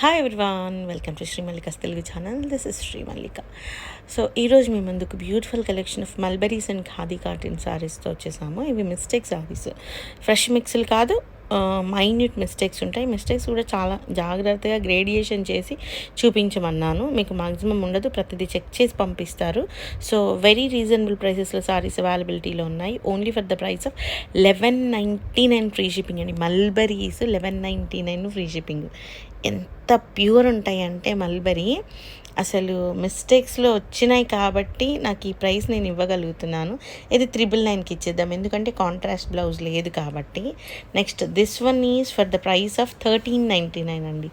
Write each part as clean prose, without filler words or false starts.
Hi everyone, welcome to Shri Mallika's Telugu channel. This is Shri Mallika. So ఈరోజు మీ ముందుకు beautiful collection of mulberries and khadi cotton శారీస్తో వచ్చేసాము. ఇవి మిస్టేక్ శారీస్, ఫ్రెష్ మిక్స్లు కాదు, మైన్యూట్ మిస్టేక్స్ ఉంటాయి. మిస్టేక్స్ కూడా చాలా జాగ్రత్తగా గ్రేడియేషన్ చేసి చూపించమన్నాను. మీకు మ్యాక్సిమం ఉండదు, ప్రతిదీ చెక్ చేసి పంపిస్తారు. సో వెరీ రీజనబుల్ ప్రైసెస్లో శారీస్ అవైలబిలిటీలో ఉన్నాయి. Only for the price of 1199 free shipping అండి. Mulberries 1199 free shipping. ఎంత ప్యూర్ ఉంటాయంటే మల్బరీ, అసలు మిస్టేక్స్లో వచ్చినాయి కాబట్టి నాకు ఈ ప్రైస్ నేను ఇవ్వగలుగుతున్నాను. ఇది 999కి ఇచ్చేద్దాం, ఎందుకంటే కాంట్రాస్ట్ బ్లౌజ్ లేదు కాబట్టి. Next this one is for the price of 1399 అండి.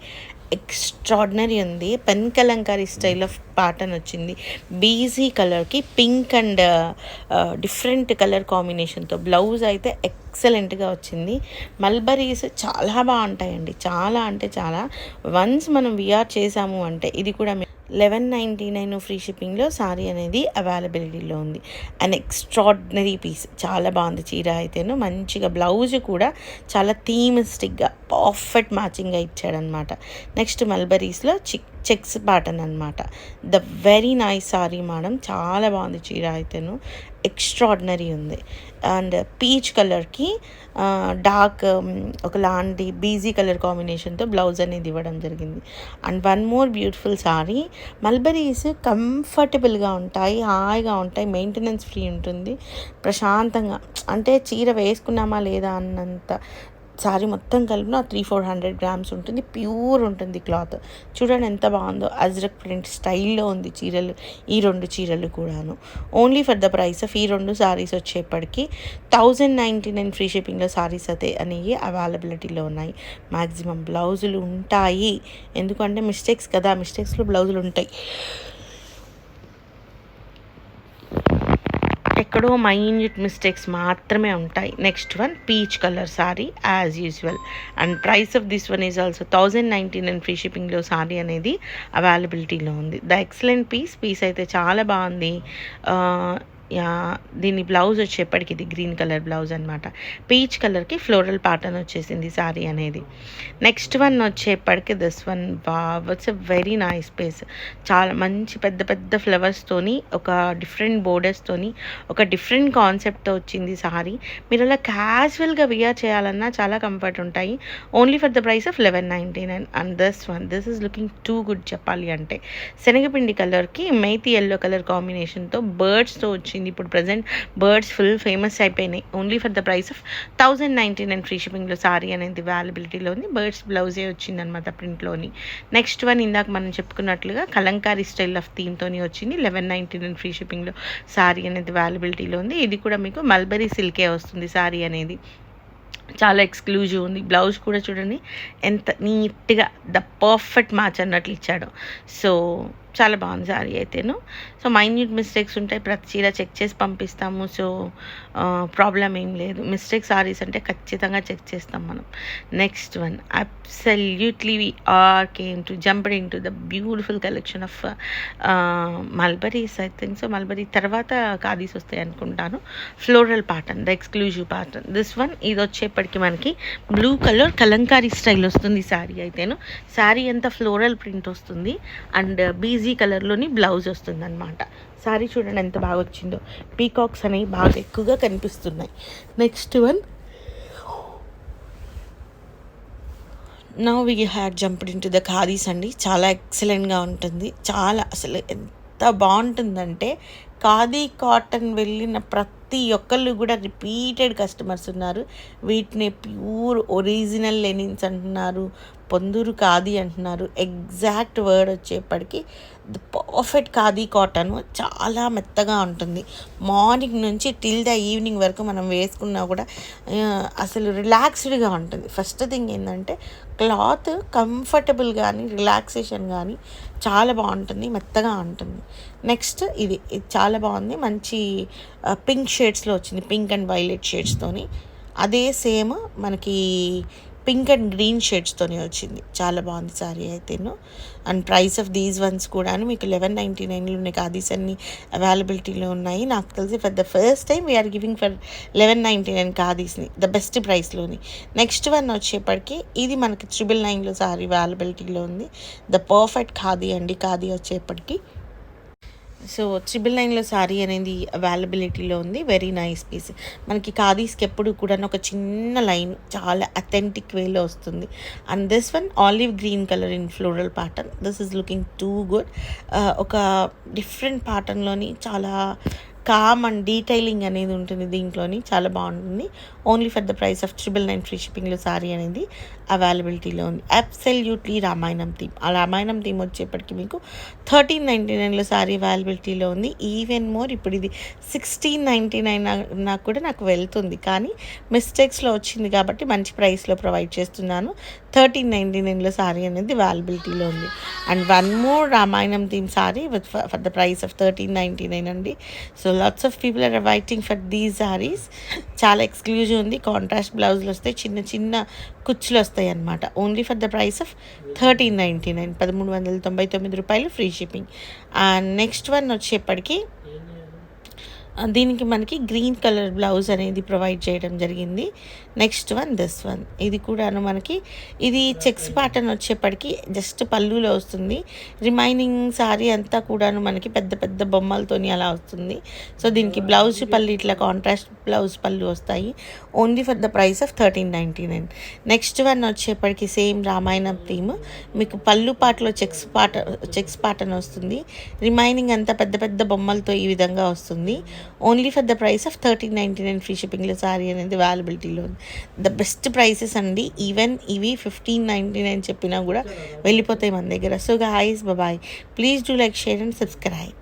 ఎక్స్ట్రాడినరీ ఉంది. Pen Kalamkari style of pattern వచ్చింది. బీజీ కలర్కి పింక్ అండ్ డిఫరెంట్ కలర్ కాంబినేషన్తో బ్లౌజ్ అయితే ఎక్సలెంట్గా వచ్చింది. మల్బరీస్ చాలా బాగుంటాయండి, చాలా అంటే చాలా. వన్స్ మనం విఆర్ చేసాము అంటే ఇది కూడా 1199 ఫ్రీ షిప్పింగ్లో సారీ అనేది అవైలబిలిటీలో ఉంది. అండ్ ఎక్స్ట్రాడినరీ పీస్, చాలా బాగుంది చీర అయితేను. మంచిగా బ్లౌజ్ కూడా చాలా థీమిస్టిక్గా పర్ఫెక్ట్ మ్యాచింగ్గా ఇచ్చాడనమాట. నెక్స్ట్ మల్బరీస్లో చెక్స్ ప్యాటర్న్ అనమాట. The very nice sorry madam, చాలా బాగుంది చీర అయితేను, ఎక్స్ట్రాడినరీ ఉంది. అండ్ పీచ్ కలర్కి డార్క్ ఒకలాంటి బీజీ కలర్ కాంబినేషన్తో బ్లౌజ్ అనేది ఇవ్వడం జరిగింది. And one more beautiful sorry. Mulberries కంఫర్టబుల్గా ఉంటాయి, హాయిగా ఉంటాయి, మెయింటెనెన్స్ ఫ్రీ ఉంటుంది, ప్రశాంతంగా. అంటే చీర వేసుకున్నామా లేదా అన్నంత సారీ మొత్తం కలిపిన 300-400 గ్రామ్స్ ఉంటుంది. ప్యూర్ ఉంటుంది క్లాత్. చూడండి ఎంత బాగుందో, అజ్రక్ ప్రింట్ స్టైల్లో ఉంది చీరలు, ఈ రెండు చీరలు కూడాను. Only for the price of ఈ రెండు సారీస్ వచ్చేప్పటికి 1099 ఫ్రీ షిప్పింగ్లో సారీస్ అయితే అనేవి అవైలబిలిటీలో ఉన్నాయి. మ్యాక్సిమం బ్లౌజులు ఉంటాయి, ఎందుకంటే మిస్టేక్స్ కదా, మిస్టేక్స్లో బ్లౌజులు ఉంటాయి. ఎక్కడో మైన్యూట్ మిస్టేక్స్ మాత్రమే ఉంటాయి. Next one peach colour sari as usual. And price of this one is also 1099 free షిప్పింగ్లో సారీ అనేది అవైలబిలిటీలో ఉంది. ద ఎక్సలెంట్ పీస్ అయితే చాలా బాగుంది. దీని బ్లౌజ్ వచ్చేప్పటికి ఇది గ్రీన్ కలర్ బ్లౌజ్ అనమాట. పీచ్ కలర్కి ఫ్లోరల్ ప్యాటర్న్ వచ్చేసింది సారీ అనేది. నెక్స్ట్ వన్ వచ్చేప్పటికి this one, it's a very nice piece. చాలా మంచి పెద్ద పెద్ద ఫ్లవర్స్తోని, ఒక డిఫరెంట్ బోర్డర్స్తోని, ఒక డిఫరెంట్ కాన్సెప్ట్తో వచ్చింది సారీ. మీరు అలా క్యాజువల్గా వియర్ చేయాలన్నా చాలా కంఫర్ట్ ఉంటాయి. Only for the price of 1199. And this is looking too good చెప్పాలి అంటే. శనగపిండి కలర్కి మేతి ఎల్లో కలర్ కాంబినేషన్తో బర్డ్స్తో వచ్చింది. ఇప్పుడు ప్రజెంట్ బర్డ్స్ ఫుల్ ఫేమస్ అయిపోయినాయి. Only for the price of 1099 free షిప్పింగ్లో సారీ అనేది అవైలబిలిటీలో ఉంది. బర్డ్స్ బ్లౌజే వచ్చిందనమాట ప్రింట్లోని. నెక్స్ట్ వన్ ఇందాక మనం చెప్పుకున్నట్లుగా కలంకారీ స్టైల్ ఆఫ్ థీమ్తోని వచ్చింది. 1199 ఫ్రీ షిప్పింగ్లో సారీ అనేది అవైలబిలిటీలో ఉంది. ఇది కూడా మీకు మల్బరీ సిల్కే వస్తుంది సారీ అనేది. చాలా ఎక్స్క్లూజివ్ ఉంది. బ్లౌజ్ కూడా చూడండి ఎంత నీట్గా ద పర్ఫెక్ట్ మ్యాచ్ అన్నట్లు ఇచ్చాడు. సో చాలా బాగుంది సారీ అయితేను. సో మైన్యూట్ మిస్టేక్స్ ఉంటాయి, ప్రతి చీర చెక్ చేసి పంపిస్తాము. సో ప్రాబ్లం ఏం లేదు. మిస్టేక్ సారీస్ అంటే ఖచ్చితంగా చెక్ చేస్తాం మనం. Next one, absolutely we are came to jumped in to the beautiful collection of mulberries. I think so mulberry తర్వాత ఖాదీస్ వస్తాయి అనుకుంటాను. Floral pattern, the exclusive pattern. This one, ఇది వచ్చేప్పటికి మనకి బ్లూ కలర్ కలంకారీ స్టైల్ వస్తుంది శారీ అయితేను. శారీ అంతా ఫ్లోరల్ ప్రింట్ వస్తుంది అండ్ బీజీ కలర్లోని బ్లౌజ్ వస్తుంది అనమాట. సారీ చూడండి ఎంత బాగా వచ్చిందో. పీకాక్స్ అనేవి బాగా ఎక్కువగా కనిపిస్తున్నాయి. Next one, now we had jumped in to the khadis అండి. చాలా ఎక్సలెంట్గా ఉంటుంది, చాలా అసలు ఎంత బాగుంటుందంటే ఖాదీ కాటన్ వెళ్ళిన ప్రతి ఒక్కళ్ళు కూడా రిపీటెడ్ కస్టమర్స్ ఉన్నారు. వీటిని ప్యూర్ ఒరిజినల్ లెనిన్స్ అంటున్నారు, పొందూరు ఖాదీ అంటున్నారు. ఎగ్జాక్ట్ వర్డ్ వచ్చేప్పటికి ద పర్ఫెక్ట్ ఖాదీ కాటన్. చాలా మెత్తగా ఉంటుంది. మార్నింగ్ నుంచి టిల్ ద ఈవినింగ్ వరకు మనం వేసుకున్నా కూడా అసలు రిలాక్స్డ్గా ఉంటుంది. ఫస్ట్ థింగ్ ఏంటంటే క్లాత్ కంఫర్టబుల్ కానీ రిలాక్సేషన్ కానీ చాలా బాగుంటుంది, మెత్తగా ఉంటుంది. నెక్స్ట్ ఇది చాలా బాగుంది, మంచి పింక్ షేడ్స్లో వచ్చింది, పింక్ అండ్ వైలెట్ షేడ్స్తోని. అదే సేమ్ మనకి పింక్ అండ్ గ్రీన్ షేడ్స్తోనే వచ్చింది. చాలా బాగుంది శారీ అయితేను. And price of these ones కూడాను మీకు 1199లో ఉన్నాయి. ఖాదీస్ అన్ని అవైలబిలిటీలో ఉన్నాయి. నాకు తెలిసి for the first time we are giving for 1199 ఖాదీస్ని ద బెస్ట్ ప్రైస్లోని. నెక్స్ట్ వన్ వచ్చేప్పటికి ఇది మనకి 999లో శారీ అవైలబిలిటీలో ఉంది. ద పర్ఫెక్ట్ ఖాదీ అండి. ఖాదీ వచ్చేప్పటికి సో 999లో శారీ అనేది అవైలబిలిటీలో ఉంది. Very nice piece. మనకి ఖాదీస్కి ఎప్పుడు కూడా ఒక చిన్న లైన్ చాలా అథెంటిక్ వేలో వస్తుంది. And this one olive green colour in floral pattern. This is looking too good. ఒక డిఫరెంట్ ప్యాటర్న్లోని చాలా కామ్ అండ్ డీటెయిలింగ్ అనేది ఉంటుంది దీంట్లోని. చాలా బాగుంటుంది. Only for the price of 999 free షిప్పింగ్లో శారీ అనేది అవైలబిలిటీలో ఉంది. Absolutely Ramayanam theme. ఆ రామాయణం థీమ్ వచ్చేప్పటికి మీకు 1399లో శారీ అవైలబిలిటీలో ఉంది. ఈవెన్ మోర్ ఇప్పుడు ఇది 1699 నాకు కూడా నాకు వెళ్తుంది, కానీ మిస్టేక్స్లో వచ్చింది కాబట్టి మంచి ప్రైస్లో ప్రొవైడ్ చేస్తున్నాను. 1399లో శారీ అనేది అవైలబిలిటీలో ఉంది. And one more Ramayanam theme sari with for the price of 1399 అండి. So lots of people are waiting for these saris. చాలా ఎక్స్క్లూజివ్ ఉంది. కాంట్రాస్ట్ బ్లౌజులు వస్తాయి, చిన్న చిన్న కుచ్చులు వస్తాయి అన్నమాట. Only for the price of 1399, 1399 రూపాయలు free shipping. And next one వచ్చేప్పటికి దీనికి మనకి గ్రీన్ కలర్ బ్లౌజ్ అనేది ప్రొవైడ్ చేయడం జరిగింది. Next one this one. ఇది కూడాను మనకి ఇది చెక్స్ ప్యాటర్న్ వచ్చేప్పటికి జస్ట్ పళ్ళులో వస్తుంది. రిమైనింగ్ శారీ అంతా కూడాను మనకి పెద్ద పెద్ద బొమ్మలతోని అలా వస్తుంది. సో దీనికి బ్లౌజ్ పళ్ళు ఇట్లా కాంట్రాస్ట్ బ్లౌజ్ పళ్ళు వస్తాయి. Only for the price of 1399. Next one వచ్చేప్పటికి సేమ్ రామాయణం థీమ్. మీకు పళ్ళు పాటలో చెక్స్ ప్యాటర్న్ వస్తుంది. రిమైనింగ్ అంతా పెద్ద పెద్ద బొమ్మలతో ఈ విధంగా వస్తుంది. Only for the price of 1399 free షిప్పింగ్లో శారీ అనేది అవైలబిలిటీలో ఉంది. ద బెస్ట్ ప్రైసెస్ అండి. ఈవెన్ ఇవి 1599 చెప్పినా కూడా వెళ్ళిపోతాయి మన దగ్గర. So guys bye, please do like, share and subscribe.